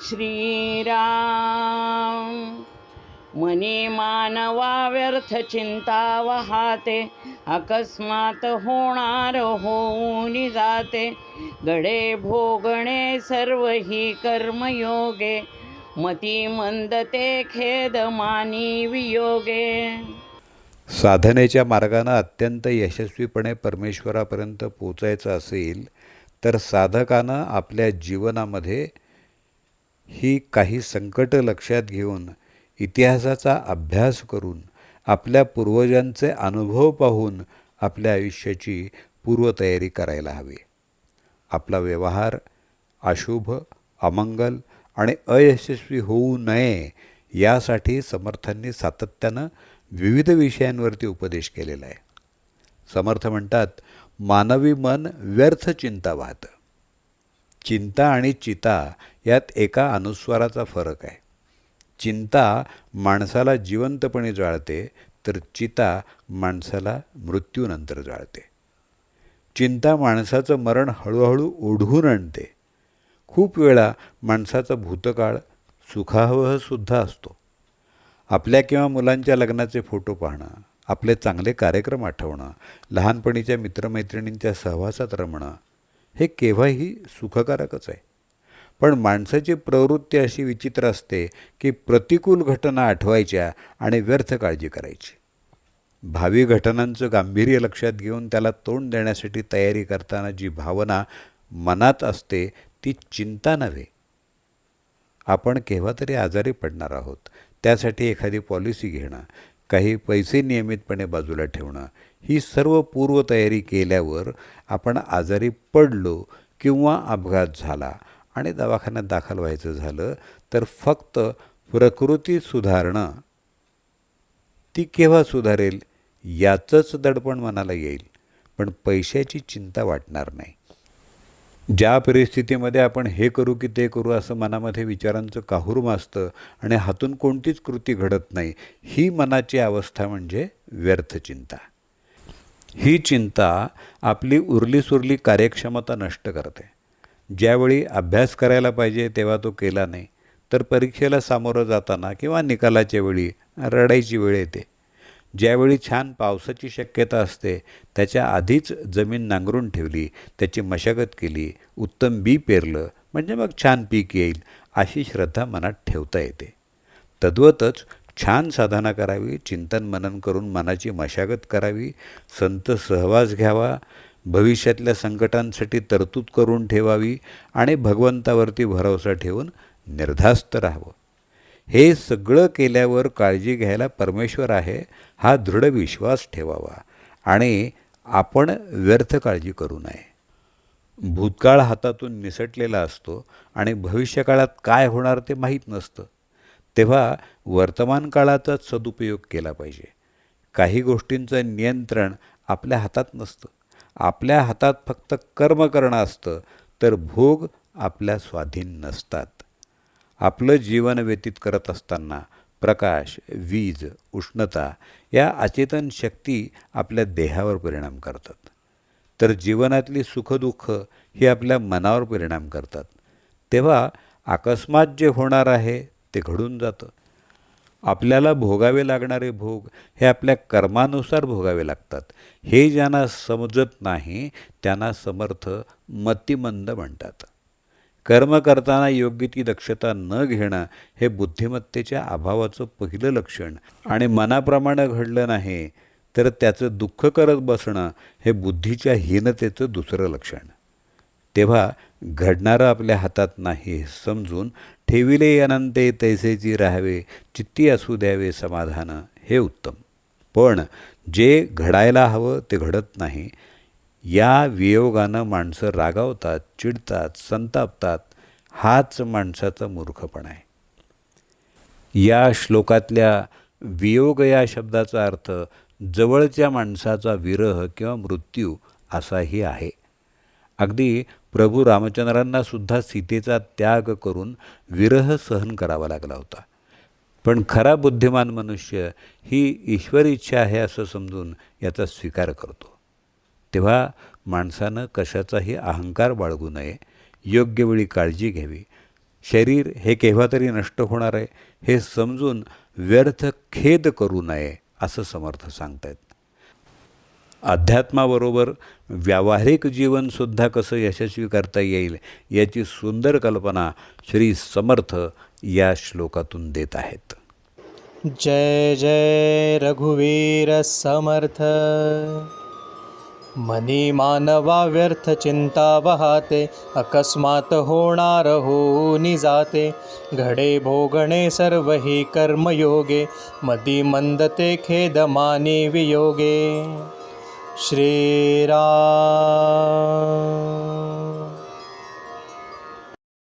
श्रीराम. मनी मानवा व्यर्थ चिंता वाहते, अकस्मात होणार होऊन जाते. गडे भोगणे सर्व ही कर्मयोगे, मती मंदते खेद मानी वियोगे. साधनेच्या मार्गानं अत्यंत यशस्वीपणे परमेश्वरापर्यंत पोचायचं असेल तर साधकानं आपल्या जीवनामध्ये ही काही संकट लक्षात घेऊन, इतिहासाचा अभ्यास करून, आपल्या पूर्वजांचे अनुभव पाहून आपल्या आयुष्याची पूर्वतयारी करायला हवी. आपला व्यवहार अशुभ, अमंगल आणि अयशस्वी होऊ नये यासाठी समर्थांनी सातत्यानं विविध विषयांवरती उपदेश केलेला आहे. समर्थ म्हणतात, मानवी मन व्यर्थ चिंता वाहतं. चिंता आणि चिता यात एका अनुस्वाराचा फरक आहे. चिंता माणसाला जिवंतपणे जाळते, तर चिता माणसाला मृत्यूनंतर जाळते. चिंता माणसाचं मरण हळूहळू ओढवून आणते. खूप वेळा माणसाचा भूतकाळ सुखावहसुद्धा असतो. आपल्या किंवा मुलांच्या लग्नाचे फोटो पाहणं, आपले चांगले कार्यक्रम आठवणं, लहानपणीच्या मित्रमैत्रिणींच्या सहवासात रमणं हे केव्हाही सुखकारकच आहे. पण माणसाची प्रवृत्ती अशी विचित्र असते की प्रतिकूल घटना आठवायच्या आणि व्यर्थ काळजी करायची. भावी घटनांचं गांभीर्य लक्षात घेऊन त्याला तोंड देण्यासाठी तयारी करताना जी भावना मनात असते ती चिंता नव्हे. आपण केव्हा तरी आजारी पडणार आहोत, त्यासाठी एखादी पॉलिसी घेणं, काही पैसे नियमितपणे बाजूला ठेवणं, ही सर्व पूर्वतयारी केल्यावर आपण आजारी पडलो किंवा अपघात झाला आणि दवाखान्यात दाखल व्हायचं झालं तर फक्त प्रकृती सुधारणं, ती केव्हा सुधारेल याचंच दडपण मनाला येईल, पण पैशाची चिंता वाटणार नाही. ज्या परिस्थितीमध्ये आपण हे करू की ते करू असं मनामध्ये विचारांचं काहूर माजतं आणि हातून कोणतीच कृती घडत नाही, ही मनाची अवस्था म्हणजे व्यर्थ चिंता. ही चिंता आपली उरलीसुरली कार्यक्षमता नष्ट करते. ज्यावेळी अभ्यास करायला पाहिजे तेव्हा तो केला नाही तर परीक्षेला सामोरं जाताना किंवा निकालाच्या वेळी रडायची वेळ येते. ज्यावेळी छान पावसाची शक्यता असते त्याच्या आधीच जमीन नांगरून ठेवली, त्याची मशागत केली, उत्तम बी पेरलं म्हणजे मग छान पीक येईल अशी श्रद्धा मनात ठेवता येते. तद्वतच छान साधना करावी, चिंतन मनन करून मनाची मशागत करावी, संत सहवास घ्यावा, भविष्यातल्या संकटांसाठी तरतूद करून ठेवावी आणि भगवंतावरती भरोसा ठेवून निर्धास्त राहावं. हे सगळं केल्यावर काळजी घ्यायला परमेश्वर आहे हा दृढ विश्वास ठेवावा आणि आपण व्यर्थ काळजी करू नये. भूतकाळ हातातून निसटलेला असतो आणि भविष्यकाळात काय होणार ते माहीत नसतं. तेव्हा वर्तमान काळाचाच सदुपयोग केला पाहिजे. काही गोष्टींचं नियंत्रण आपल्या हातात नसतं. आपल्या हातात फक्त कर्म करणं असतं, तर भोग आपल्या स्वाधीन नसतात. आपलं जीवन व्यतीत करत असताना प्रकाश, वीज, उष्णता या अचेतन शक्ती आपल्या देहावर परिणाम करतात, तर जीवनातली सुखदुःख ही आपल्या मनावर परिणाम करतात. तेव्हा अकस्मात जे होणार आहे ते घडून जातं. आपल्याला भोगावे लागणारे भोग हे आपल्या कर्मानुसार भोगावे लागतात. हे ज्यांना समजत नाही त्यांना समर्थ मतिमंद म्हणतात. कर्म करताना योग्य ती दक्षता न घेणं हे बुद्धिमत्तेच्या अभावाचं पहिलं लक्षण आणि मनाप्रमाणे घडलं नाही तर त्याचं दुःख करत बसणं हे बुद्धीच्या हीनतेचं दुसरं लक्षण. तेव्हा घडणारं आपल्या हातात नाही हे समजून ठेविले अनंते तैसेची राहावे, चित्ती असू द्यावे समाधान, हे उत्तम. पण जे घडायला हवं ते घडत नाही, या वियोगानं माणसं रागावतात, चिडतात, संतापतात. हाच माणसाचा मूर्खपणा आहे. या श्लोकातल्या वियोग या शब्दाचा अर्थ जवळच्या माणसाचा विरह किंवा मृत्यू असाही आहे. अगदी प्रभू रामचंद्रांना सुद्धा सीतेचा त्याग करून विरह सहन करावा लागला होता. पण खरा बुद्धिमान मनुष्य ही ईश्वर इच्छा आहे असं समजून याचा स्वीकार करतो. तेव्हा माणसानं कशाचाही अहंकार बाळगू नये, योग्य वेळी काळजी घ्यावी, शरीर हे केव्हा तरी नष्ट होणार आहे हे समजून व्यर्थ खेद करू नये असं समर्थ सांगतायत. अध्यात्माबरोबर व्यावहारिक जीवनसुद्धा कसं यशस्वी करता येईल याची सुंदर कल्पना श्री समर्थ या श्लोकातून देत आहेत. जय जय रघुवीर समर्थ. मनी मानवा व्यर्थ चिंता वहाते, अकस्मात होणार होऊनी जाते. घडे भोगणे सर्व ही कर्मयोगे, मदी मंदते खेद मानी वियोगे. श्रीराम.